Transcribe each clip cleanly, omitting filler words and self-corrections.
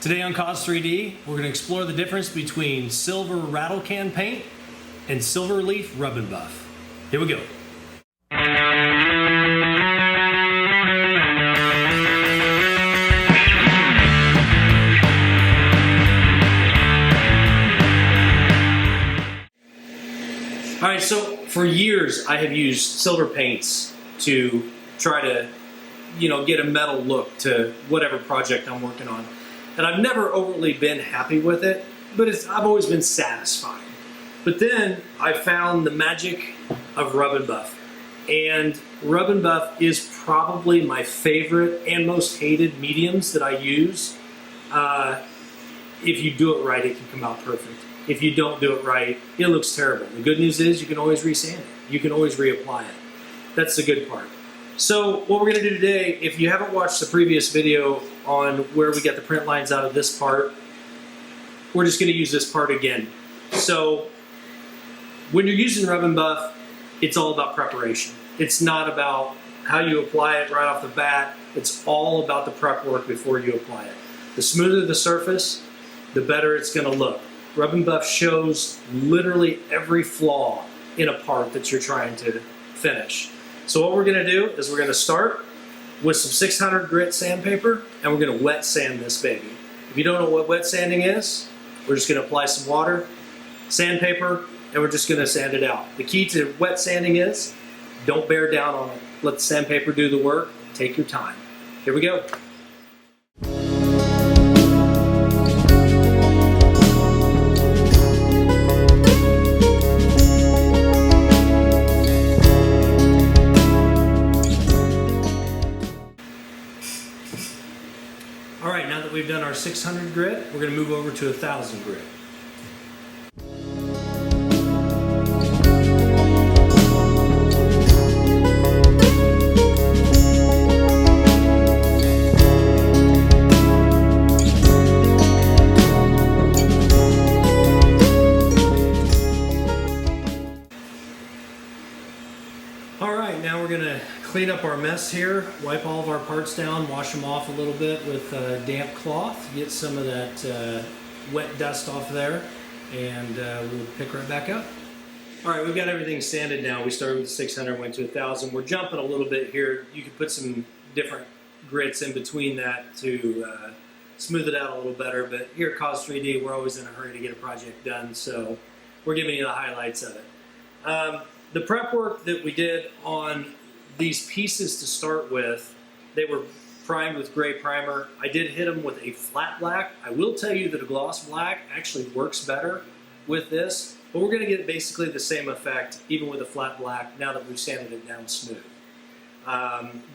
Today on Cos 3D, we're going to explore the difference between silver rattle can paint and silver leaf rub and buff. Here we go. All right, so for years I have used silver paints to try to, get a metal look to whatever project I'm working on. And I've never overly been happy with it, but I've always been satisfied. But then I found the magic of rub and buff. And rub and buff is probably my favorite and most hated mediums that I use. If you do it right, it can come out perfect. If you don't do it right, it looks terrible. The good news is you can always resand it. You can always reapply it. That's the good part. So what we're going to do today, if you haven't watched the previous video on where we get the print lines out of this part, we're just going to use this part again. So when you're using rub and buff, it's all about preparation. It's not about how you apply it right off the bat. It's all about the prep work before you apply it. The smoother the surface, the better it's going to look. Rub and buff shows literally every flaw in a part that you're trying to finish. So what we're going to do is we're going to start with some 600 grit sandpaper and we're going to wet sand this baby. If you don't know what wet sanding is, we're just going to apply some water, sandpaper, and we're just going to sand it out. The key to wet sanding is don't bear down on it. Let the sandpaper do the work. Take your time. Here we go. All right, now that we've done our 600 grit, we're going to move over to 1000 grit. All right, now we're going to clean up our mess here, wipe all of our parts down, wash them off a little bit with a damp cloth, get some of that wet dust off there, and we'll pick right back up. All right, we've got everything sanded now. We started with 600, went to 1000. We're jumping a little bit here. You could put some different grits in between that to smooth it out a little better, but here at Cos 3D, we're always in a hurry to get a project done, so we're giving you the highlights of it. The prep work that we did on these pieces to start with, they were primed with gray primer. I did hit them with a flat black. I will tell you that a gloss black actually works better with this, but we're going to get basically the same effect even with a flat black now that we've sanded it down smooth.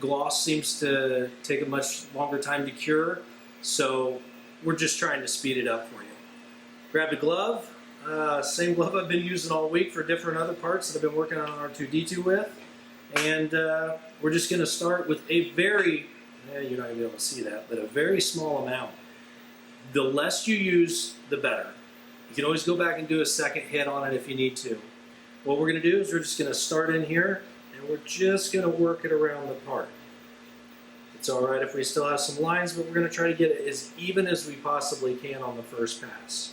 Gloss seems to take a much longer time to cure, so we're just trying to speed it up for you. Grab a glove. Same glove I've been using all week for different other parts that I've been working on R2-D2 with. And we're just going to start with a very, you're not going to be able to see that, but a very small amount. The less you use, the better. You can always go back and do a second hit on it if you need to. What we're going to do is we're just going to start in here, and we're just going to work it around the part. It's all right if we still have some lines, but we're going to try to get it as even as we possibly can on the first pass.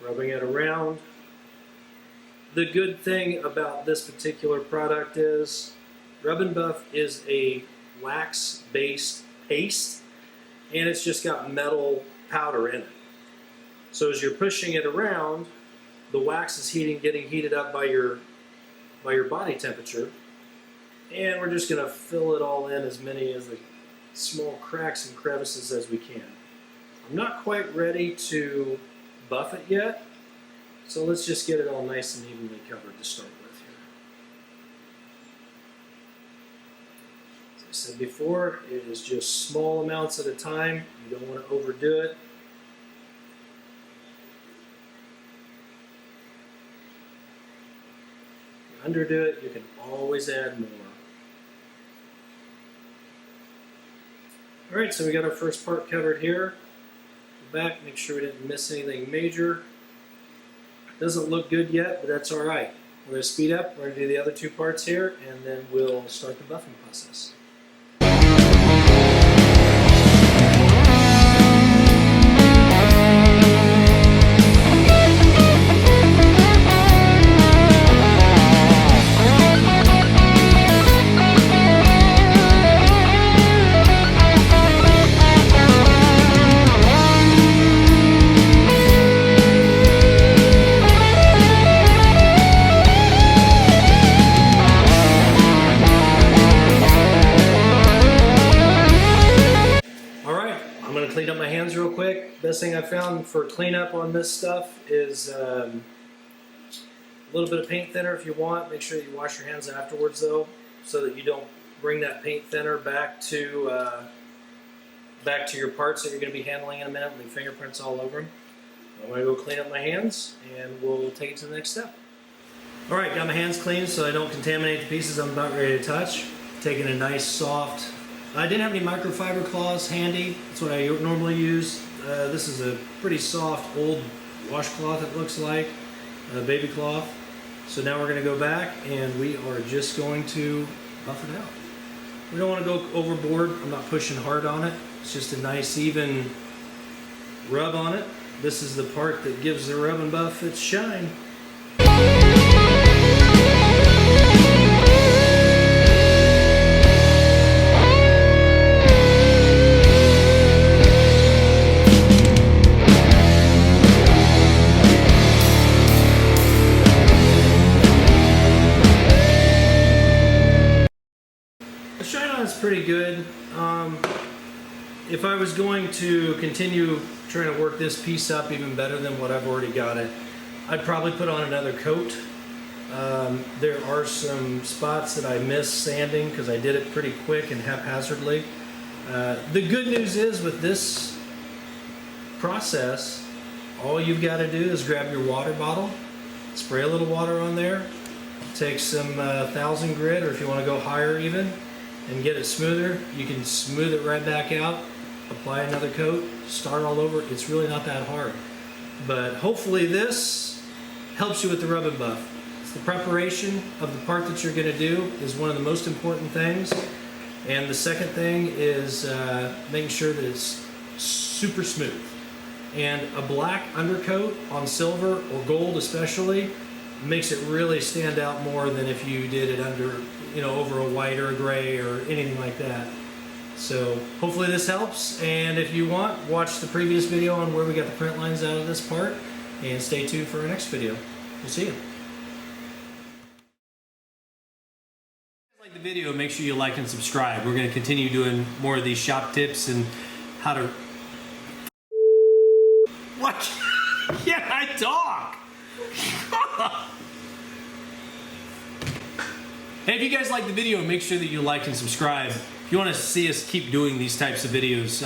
Rubbing it around. The good thing about this particular product is Rub and Buff is a wax-based paste, and it's just got metal powder in it. So as you're pushing it around, the wax is getting heated up by your body temperature, and we're just going to fill it all in as many as the small cracks and crevices as we can. I'm not quite ready to buff it yet. So let's just get it all nice and evenly covered to start with here. As I said before, it is just small amounts at a time. You don't want to overdo it. If you underdo it, you can always add more. All right, so we got our first part covered here. Go back, make sure we didn't miss anything major. Doesn't look good yet, but that's all right. We're going to speed up, we're going to do the other two parts here, and then we'll start the buffing process. clean up my hands real quick. Best thing I found for cleanup on this stuff is a little bit of paint thinner if you want. Make sure you wash your hands afterwards though, so that you don't bring that paint thinner back to your parts that you're going to be handling in a minute and leave fingerprints all over them. I'm going to go clean up my hands and we'll take it to the next step. Alright, got my hands clean so I don't contaminate the pieces I'm about ready to touch. Taking a nice soft, I didn't have any microfiber cloths handy. That's what I normally use. This is a pretty soft old washcloth it looks like, a baby cloth. So now we're going to go back and we are just going to buff it out. We don't want to go overboard. I'm not pushing hard on it. It's just a nice even rub on it. This is the part that gives the rub and buff its shine. The shine on is pretty good. If I was going to continue trying to work this piece up even better than what I've already got it, I'd probably put on another coat. There are some spots that I missed sanding because I did it pretty quick and haphazardly. The good news is with this process, all you've got to do is grab your water bottle, spray a little water on there, take some 1000 grit, or if you want to go higher even, and get it smoother. You can smooth it right back out, apply another coat, start all over. It's really not that hard. But hopefully this helps you with the rub and buff. It's the preparation of the part that you're going to do is one of the most important things. And the second thing is making sure that it's super smooth. And a black undercoat on silver or gold especially makes it really stand out more than if you did it under, over a white or a gray or anything like that. So hopefully this helps, and if you want, watch the previous video on where we got the print lines out of this part, and stay tuned for our next video. We'll see you. If you like the video, make sure you like and subscribe. We're going to continue doing more of these shop tips and how to... What? Yeah, I talk! Hey, if you guys like the video, make sure that you like and subscribe. If you want to see us keep doing these types of videos,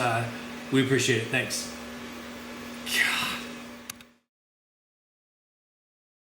we appreciate it. Thanks.